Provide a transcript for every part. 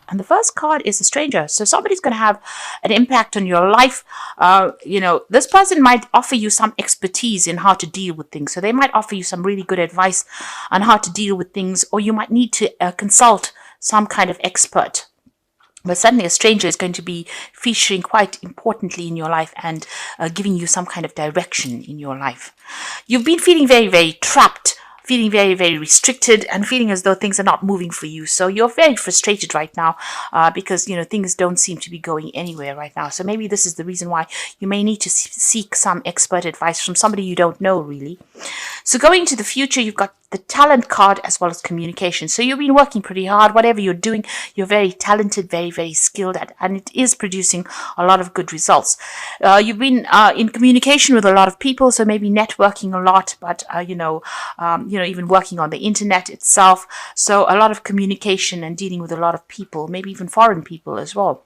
And the first card is a stranger. So somebody's going to have an impact on your life. This person might offer you some expertise in how to deal with things. So they might offer you some really good advice on how to deal with things, or you might need to consult some kind of expert. But suddenly a stranger is going to be featuring quite importantly in your life and giving you some kind of direction in your life. You've been feeling very, very trapped, feeling very, very restricted, and feeling as though things are not moving for you. So you're very frustrated right now because, things don't seem to be going anywhere right now. So maybe this is the reason why you may need to seek some expert advice from somebody you don't know, really. So going into the future, you've got the talent card as well as communication. So you've been working pretty hard. Whatever you're doing, you're very talented, very, very skilled at, and it is producing a lot of good results. You've been in communication with a lot of people, so maybe networking a lot, but even working on the internet itself. So a lot of communication and dealing with a lot of people, maybe even foreign people as well.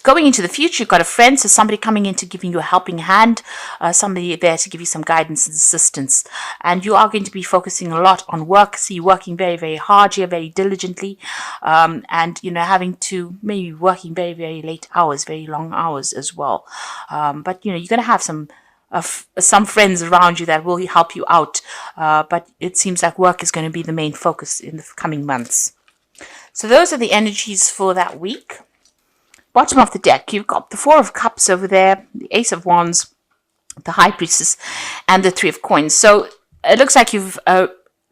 Going into the future, you've got a friend, so somebody coming in to giving you a helping hand, somebody there to give you some guidance and assistance. And you are going to be focusing a lot on work. So you're working very, very hard here, very diligently, and, having to maybe working very, very late hours, very long hours as well. But, you're going to have some friends around you that will help you out. But it seems like work is going to be the main focus in the coming months. So those are the energies for that week. Bottom of the deck, you've got the Four of Cups over there, the Ace of Wands, the High Priestess, and the Three of Coins. So it looks like you've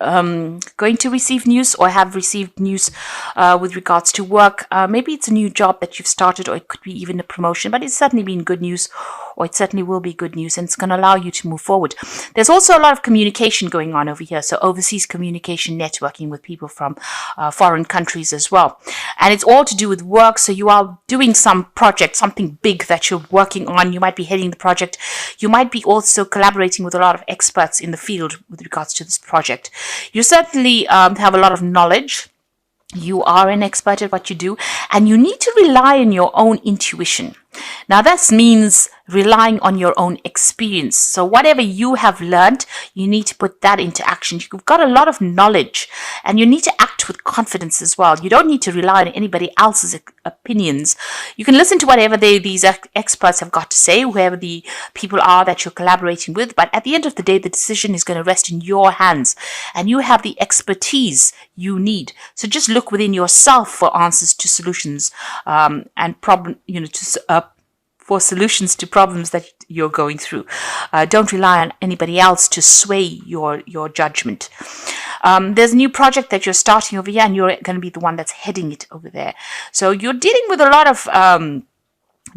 going to receive news or have received news with regards to work. Maybe it's a new job that you've started, or it could be even a promotion, but it's certainly been good news, or it certainly will be good news, and it's going to allow you to move forward. There's also a lot of communication going on over here, so overseas communication, networking with people from foreign countries as well. And it's all to do with work, so you are doing some project, something big that you're working on. You might be heading the project. You might be also collaborating with a lot of experts in the field with regards to this project. You certainly have a lot of knowledge. You are an expert at what you do, and you need to rely on your own intuition. Now, this means relying on your own experience. So whatever you have learned, you need to put that into action. You've got a lot of knowledge, and you need to act with confidence as well. You don't need to rely on anybody else's opinions. You can listen to whatever these experts have got to say, whoever the people are that you're collaborating with. But at the end of the day, the decision is going to rest in your hands, and you have the expertise you need. So just look within yourself for answers to solutions and problem, for solutions to problems that you're going through. Don't rely on anybody else to sway your judgment. There's a new project that you're starting over here, and you're going to be the one that's heading it over there. So you're dealing with a lot of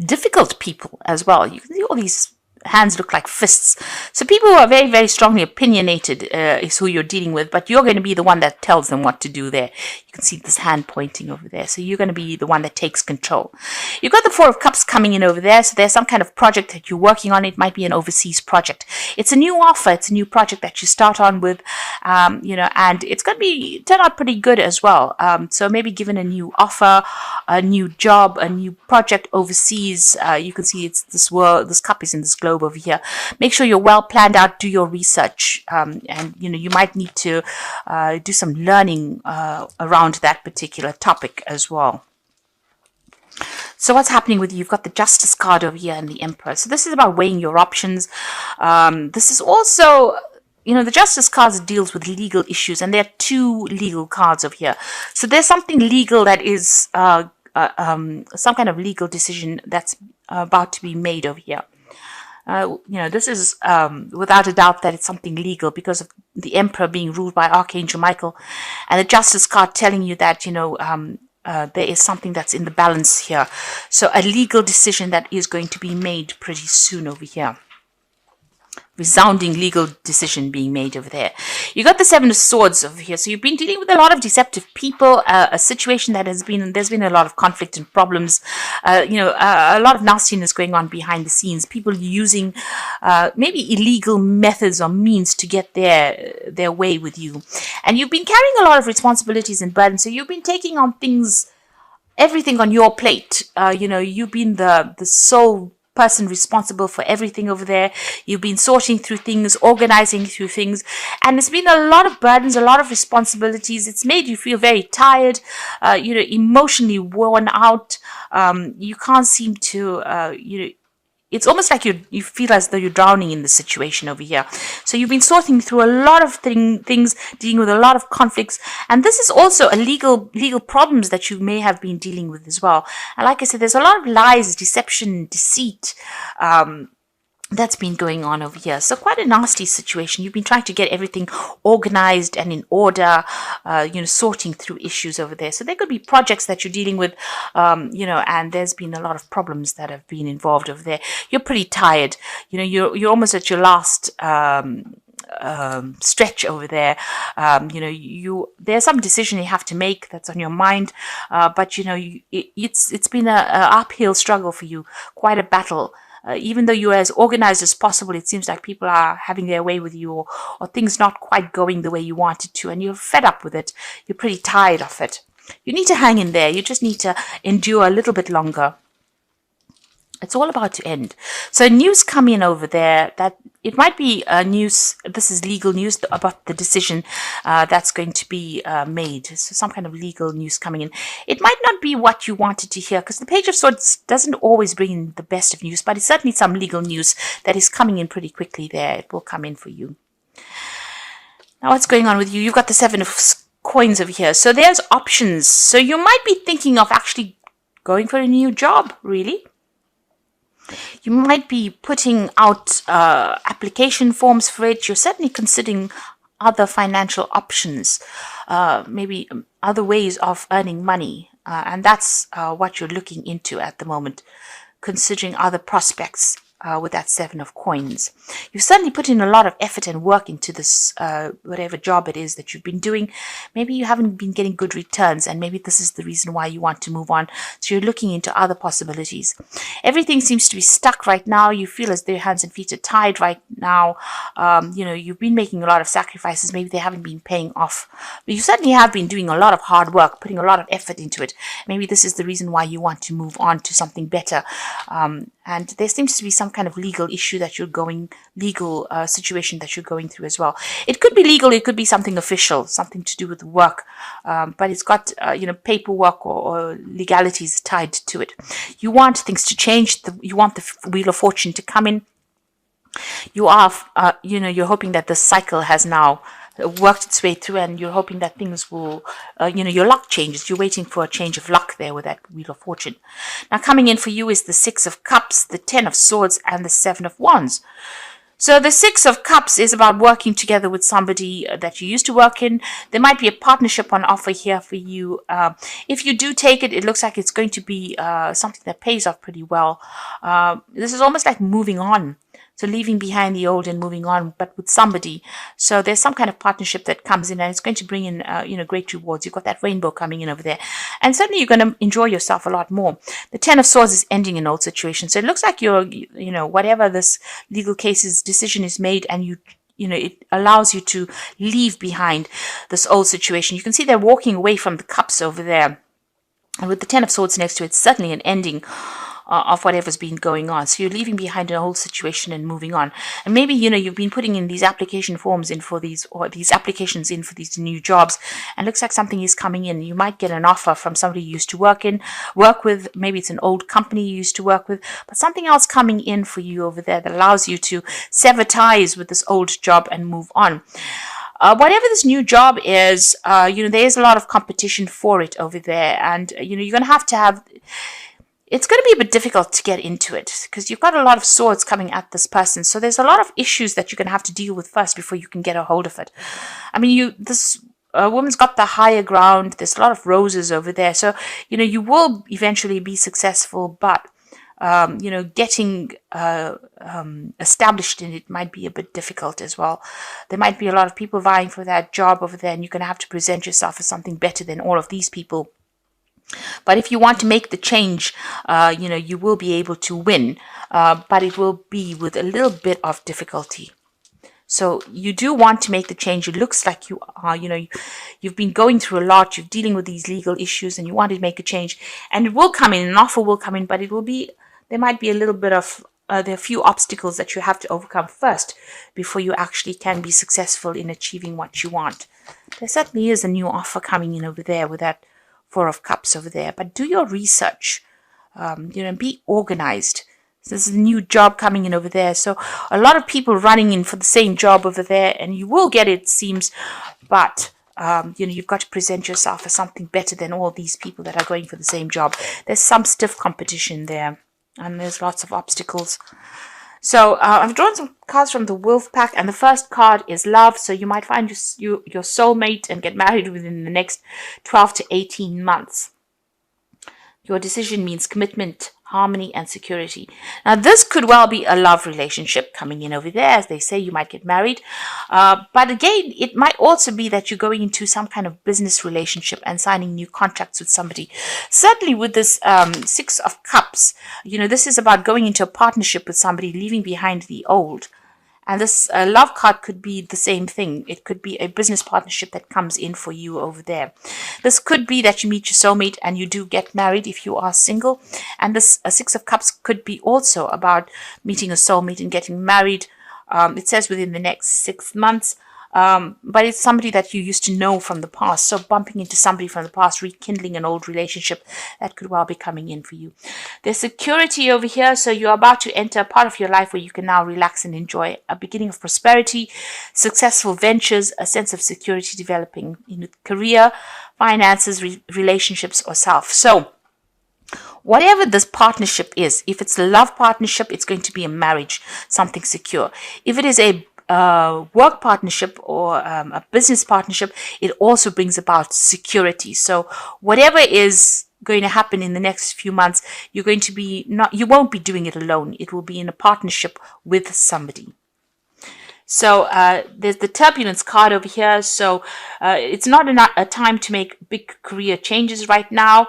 difficult people as well. You can see all these hands look like fists. So people who are very, very strongly opinionated is who you're dealing with, but you're going to be the one that tells them what to do there. You can see this hand pointing over there. So you're going to be the one that takes control. You've got the Four of Cups coming in over there. So there's some kind of project that you're working on. It might be an overseas project. It's a new offer. It's a new project that you start on with, and it's going to turn out pretty good as well. So maybe given a new offer, a new job, a new project overseas. You can see it's this cup is in this globe over here. Make sure you're well planned out, do your research, and you might need to do some learning around that particular topic as well. So what's happening with you? You've got the Justice card over here and the Emperor. So this is about weighing your options. This is also, the Justice card deals with legal issues, and there are two legal cards over here. So there's something legal that is some kind of legal decision that's about to be made over here. This is without a doubt that it's something legal because of the Emperor being ruled by Archangel Michael, and the Justice card telling you that, there is something that's in the balance here. So a legal decision that is going to be made pretty soon over here. Resounding legal decision being made over there. You got the Seven of Swords over here. So you've been dealing with a lot of deceptive people, a situation that there's been a lot of conflict and problems, a lot of nastiness going on behind the scenes, people using maybe illegal methods or means to get their way with you. And you've been carrying a lot of responsibilities and burdens. So you've been taking on everything on your plate. You've been the sole person responsible for everything over there. You've been sorting through things, organizing through things, and it's been a lot of burdens, a lot of responsibilities. It's made you feel very tired, emotionally worn out. You can't seem to, it's almost like you feel as though you're drowning in the situation over here. So you've been sorting through a lot of things, dealing with a lot of conflicts, and this is also a legal problems that you may have been dealing with as well. And like I said, there's a lot of lies, deception, deceit, that's been going on over here. So quite a nasty situation. You've been trying to get everything organized and in order, sorting through issues over there. So there could be projects that you're dealing with, and there's been a lot of problems that have been involved over there. You're pretty tired. You're almost at your last stretch over there. There's some decision you have to make that's on your mind, but it's been a uphill struggle for you, quite a battle. Even though you're as organized as possible, it seems like people are having their way with you, or things not quite going the way you wanted to, and you're fed up with it. You're pretty tired of it. You need to hang in there. You just need to endure a little bit longer. It's all about to end. So news come in over there that it might be news. This is legal news about the decision that's going to be made. So some kind of legal news coming in. It might not be what you wanted to hear, because the Page of Swords doesn't always bring in the best of news, but it's certainly some legal news that is coming in pretty quickly there. It will come in for you. Now what's going on with you? You've got the 7 of coins over here. So there's options. So you might be thinking of actually going for a new job, really. You might be putting out application forms for it. You're certainly considering other financial options, maybe other ways of earning money. And that's what you're looking into at the moment, considering other prospects with that 7 of coins. You've certainly put in a lot of effort and work into this, whatever job it is that you've been doing. Maybe you haven't been getting good returns, and maybe this is the reason why you want to move on. So you're looking into other possibilities. Everything seems to be stuck right now. You feel as though your hands and feet are tied right now. You've been making a lot of sacrifices. Maybe they haven't been paying off. But you certainly have been doing a lot of hard work, putting a lot of effort into it. Maybe this is the reason why you want to move on to something better. And there seems to be some kind of legal issue that legal situation that you're going through as well. It could be legal, it could be something official, something to do with work, but it's got paperwork or legalities tied to it. You want things to change. You want the Wheel of Fortune to come in. You are, you're hoping that the cycle has now worked its way through, and you're hoping that things will, your luck changes. You're waiting for a change of luck there with that Wheel of Fortune. Now coming in for you is the 6 of Cups, the 10 of Swords, and the 7 of Wands. So the 6 of Cups is about working together with somebody that you used to work in. There might be a partnership on offer here for you. If you do take it, it looks like it's going to be something that pays off pretty well. This is almost like moving on. So leaving behind the old and moving on, but with somebody. So there's some kind of partnership that comes in, and it's going to bring in, great rewards. You've got that rainbow coming in over there. And certainly you're going to enjoy yourself a lot more. The 10 of Swords is ending an old situation. So it looks like you're, whatever this legal case's decision is made, and it allows you to leave behind this old situation. You can see they're walking away from the cups over there. And with the 10 of Swords next to it, it's certainly an ending of whatever's been going on. So you're leaving behind an old situation and moving on. And maybe, you've been putting in these application forms in for these applications in for these new jobs, and looks like something is coming in. You might get an offer from somebody you used to work with. Maybe it's an old company you used to work with, but something else coming in for you over there that allows you to sever ties with this old job and move on. Whatever this new job is, there's a lot of competition for it over there, and you're going to have it's going to be a bit difficult to get into it, because you've got a lot of swords coming at this person. So there's a lot of issues that you're going to have to deal with first before you can get a hold of it. I mean, this woman's got the higher ground. There's a lot of roses over there. So, you will eventually be successful, but, getting established in it might be a bit difficult as well. There might be a lot of people vying for that job over there, and you're going to have to present yourself as something better than all of these people. But if you want to make the change, you will be able to win, but it will be with a little bit of difficulty. So you do want to make the change. It looks like you are, you've been going through a lot. You're dealing with these legal issues, and you want to make a change. And it will come in, an offer will come in, but it will be there might be a little bit of there are a few obstacles that you have to overcome first before you actually can be successful in achieving what you want. There certainly is a new offer coming in over there with that Four of Cups over there. But do your research, be organized. So this is a new job coming in over there. So a lot of people running in for the same job over there, and you will get it, seems, but you've got to present yourself as something better than all these people that are going for the same job. There's some stiff competition there, and there's lots of obstacles. So I've drawn some cards from the Wolf Pack, and the first card is love. So you might find your soulmate and get married within the next 12 to 18 months. Your decision means commitment, harmony, and security. Now, this could well be a love relationship coming in over there. As they say, you might get married. But again, it might also be that you're going into some kind of business relationship and signing new contracts with somebody. Certainly with this Six of Cups, this is about going into a partnership with somebody, leaving behind the old. And this love card could be the same thing. It could be a business partnership that comes in for you over there. This could be that you meet your soulmate and you do get married if you are single. And this Six of Cups could be also about meeting a soulmate and getting married. It says within the next 6 months. But it's somebody that you used to know from the past. So bumping into somebody from the past, rekindling an old relationship, that could well be coming in for you. There's security over here. So you're about to enter a part of your life where you can now relax and enjoy a beginning of prosperity, successful ventures, a sense of security developing in career, finances, relationships, or self. So whatever this partnership is, if it's a love partnership, it's going to be a marriage, something secure. If it is a work partnership or a business partnership, it also brings about security. So whatever is going to happen in the next few months, you won't be doing it alone. It will be in a partnership with somebody. So there's the turbulence card over here. So it's not a time to make big career changes right now.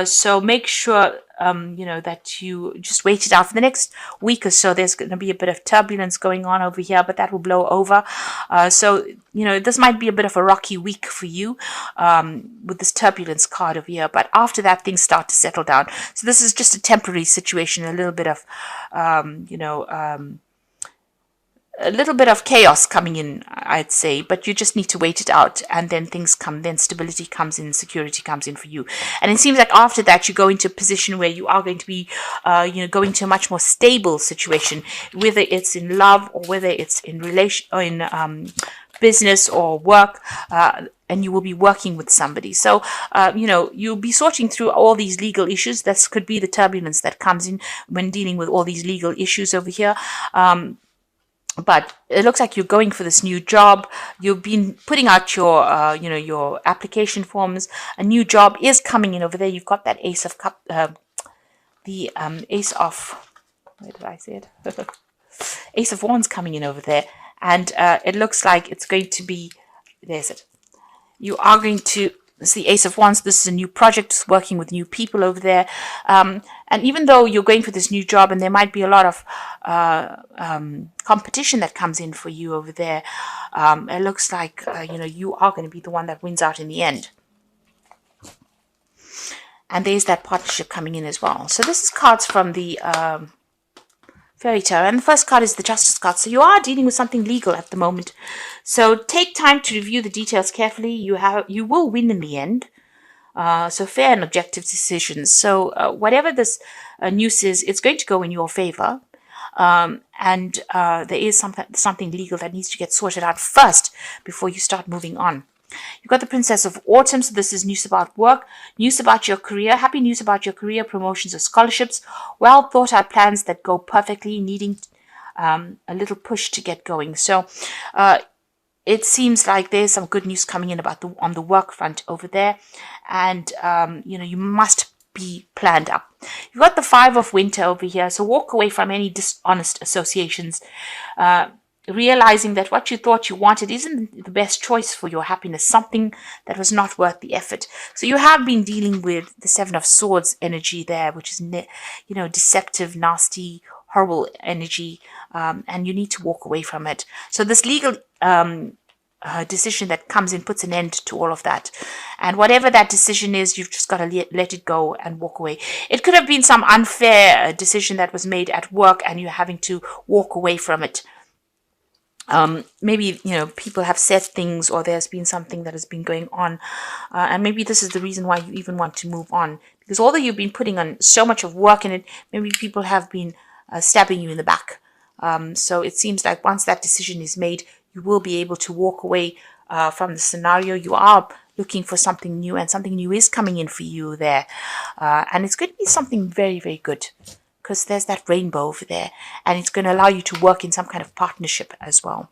So make sure that you just wait it out for the next week or so. There's going to be a bit of turbulence going on over here, but that will blow over. So this might be a bit of a rocky week for you with this turbulence card over here. But after that, things start to settle down. So this is just a temporary situation, a little bit of, a little bit of chaos coming in, I'd say, but you just need to wait it out, and then things come, then stability comes in, security comes in for you. And it seems like after that, you go into a position where you are going to be, going to a much more stable situation, whether it's in love or whether it's in relation or in business or work, and you will be working with somebody. So, you'll be sorting through all these legal issues. This could be the turbulence that comes in when dealing with all these legal issues over here. But it looks like you're going for this new job. You've been putting out your, your application forms. A new job is coming in over there. You've got that Ace of Cup, the Ace of, where did I say it? Ace of Wands coming in over there. And it looks like it's going to be, there's it. You are going to, it's the Ace of Wands. This is a new project, working with new people over there. And even though you're going for this new job and there might be a lot of competition that comes in for you over there, it looks like, you are going to be the one that wins out in the end. And there's that partnership coming in as well. So this is cards from the Fairy Tarot. And the first card is the Justice card. So you are dealing with something legal at the moment. So take time to review the details carefully. You will win in the end. So fair and objective decisions. So whatever this news is, it's going to go in your favor. And there is something legal that needs to get sorted out first before you start moving on. You've got the Princess of Autumn. So this is news about work, news about your career, happy news about your career, promotions or scholarships, well thought out plans that go perfectly, needing a little push to get going. So it seems like there's some good news coming in on the work front over there. And, you must be planned up. You've got the Five of Winter over here. So walk away from any dishonest associations, realizing that what you thought you wanted isn't the best choice for your happiness, something that was not worth the effort. So you have been dealing with the Seven of Swords energy there, which is, deceptive, nasty, horrible energy, and you need to walk away from it. So this legal decision that comes in, puts an end to all of that. And whatever that decision is, you've just got to let it go and walk away. It could have been some unfair decision that was made at work and you're having to walk away from it. Maybe, people have said things, or there's been something that has been going on. And maybe this is the reason why you even want to move on. Because although you've been putting on so much of work in it, maybe people have been stabbing you in the back. So it seems like once that decision is made, you will be able to walk away from the scenario. You are looking for something new, and something new is coming in for you there. And it's going to be something very, very good, because there's that rainbow over there, and it's going to allow you to work in some kind of partnership as well.